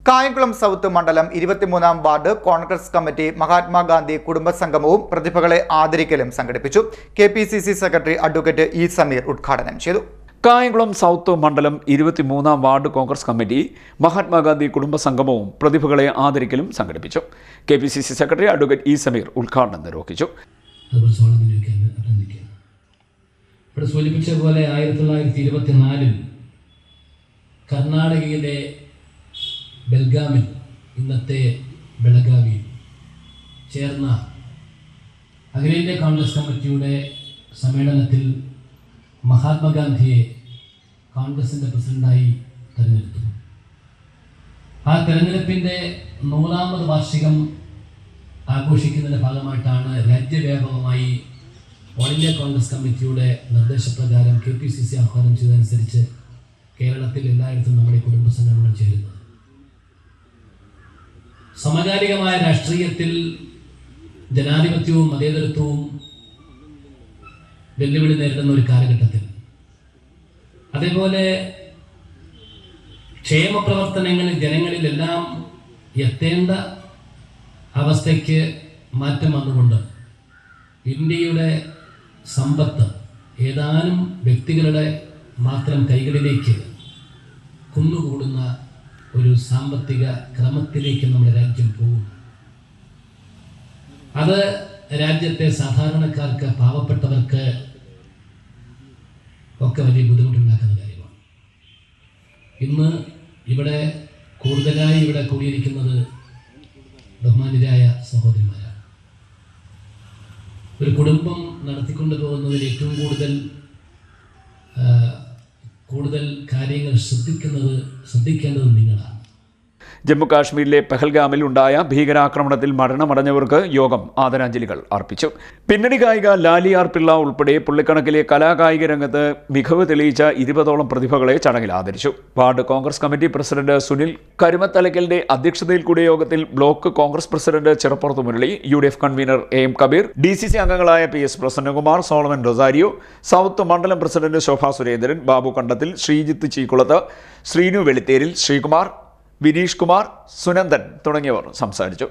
Kayamkulam south മണ്ഡലം 23-ാം ward Congress committee Mahatma Gandhi കുടുംബസംഗമവും പ്രതിഭകളെ ആദരിക്കലും സംഘടിപ്പിച്ചു. KPCC secretary advocate E Sameer ഉദ്ഘാടനം ചെയ്തു. കായംകുളം സൗത്ത് മണ്ഡലം 23-ാം വാർഡ് കോൺഗ്രസ് കമ്മിറ്റി മഹാത്മാഗാന്ധി കുടുംബസംഗമവും പ്രതിഭകളെ ആദരിക്കലും സംഘടിപ്പിച്ചു. KPCC secretary advocate E Sameer ഉദ്ഘാടനം നിർവഹിച്ചു. ഇവിടെ സൂചിപ്പിച്ച പോലെ 1924-ൽ കർണാടകയിലെ ബെൽഗാമിൽ, ഇന്നത്തെ ബെളഗാവിയിൽ ചേർന്ന അഖിലേന്ത്യാ കോൺഗ്രസ് കമ്മിറ്റിയുടെ സമ്മേളനത്തിൽ മഹാത്മാഗാന്ധിയെ കോൺഗ്രസിൻ്റെ പ്രസിഡന്റായി തിരഞ്ഞെടുത്തു. ആ തെരഞ്ഞെടുപ്പിൻ്റെ 100ാമത് വാർഷികം ആഘോഷിക്കുന്നതിൻ്റെ ഭാഗമായിട്ടാണ് രാജ്യവ്യാപകമായി ഓൾ ഇന്ത്യ കോൺഗ്രസ് കമ്മിറ്റിയുടെ നിർദ്ദേശപ്രകാരം KPCC ആഹ്വാനം ചെയ്തതനുസരിച്ച് കേരളത്തിൽ എല്ലായിടത്തും നമ്മുടെ കുടുംബ സംഘടനകൾ ചേരുന്നത്. സമകാലികമായ രാഷ്ട്രീയത്തിൽ ജനാധിപത്യവും മതേതരത്വവും വെല്ലുവിളി നേരിടുന്ന ഒരു കാലഘട്ടത്തിൽ, അതേപോലെ ക്ഷേമപ്രവർത്തനങ്ങളിൽ ജനങ്ങളിലെല്ലാം എത്തേണ്ട അവസ്ഥയ്ക്ക് മാറ്റം വന്നുകൊണ്ട് ഇന്ത്യയുടെ സമ്പത്ത് ഏതാനും വ്യക്തികളുടെ മാത്രം കൈകളിലേക്ക് കുന്നുകൂടുന്ന ഒരു സാമ്പത്തിക ക്രമത്തിലേക്ക് നമ്മുടെ രാജ്യം പോകും. അത് രാജ്യത്തെ സാധാരണക്കാർക്ക്, പാവപ്പെട്ടവർക്ക് ഒക്കെ വലിയ ബുദ്ധിമുട്ടുണ്ടാക്കുന്ന കാര്യമാണ്. ഇന്ന് ഇവിടെ കൂടുതലായി കൂടിയിരിക്കുന്നത് ബഹുമാന്യരായ സഹോദരിമാരാണ്. ഒരു കുടുംബം നടത്തിക്കൊണ്ടു പോകുന്നതിൽ ഏറ്റവും കൂടുതൽ കാര്യങ്ങൾ ശ്രദ്ധിക്കേണ്ടത് നിങ്ങളാണ്. ജമ്മു കാശ്മീരിലെ പെഹൽഗാമിൽ ഉണ്ടായ ഭീകരാക്രമണത്തിൽ മരണമടഞ്ഞവർക്ക് യോഗം ആദരാഞ്ജലികൾ അർപ്പിച്ചു. പിന്നണി ഗായിക ലാലി ആർ പിള്ള ഉൾപ്പെടെ പുള്ളിക്കണക്കിലെ കലാകായിക രംഗത്ത് മികവ് തെളിയിച്ച 20ഓളം പ്രതിഭകളെ ചടങ്ങിൽ ആദരിച്ചു. Ward Congress committee president Sunil കരുമത്തലയ്ക്കലിന്റെ അധ്യക്ഷതയിൽ കൂടിയ യോഗത്തിൽ block Congress president Chirappurath Murali, UDF convener AM Kabeer, DCC അംഗങ്ങളായ PS Prasannakumar, Solomon Rosario, south mandalam president Shobha Surendran, Babu Kandathil, Sreejith Cheekkulath, Sreenu Velitheril, Sreekumar, Vineesh Kumar, Sunandan തുടങ്ങിയവർ സംസാരിച്ചു.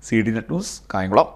CD Net News, Kayamkulam.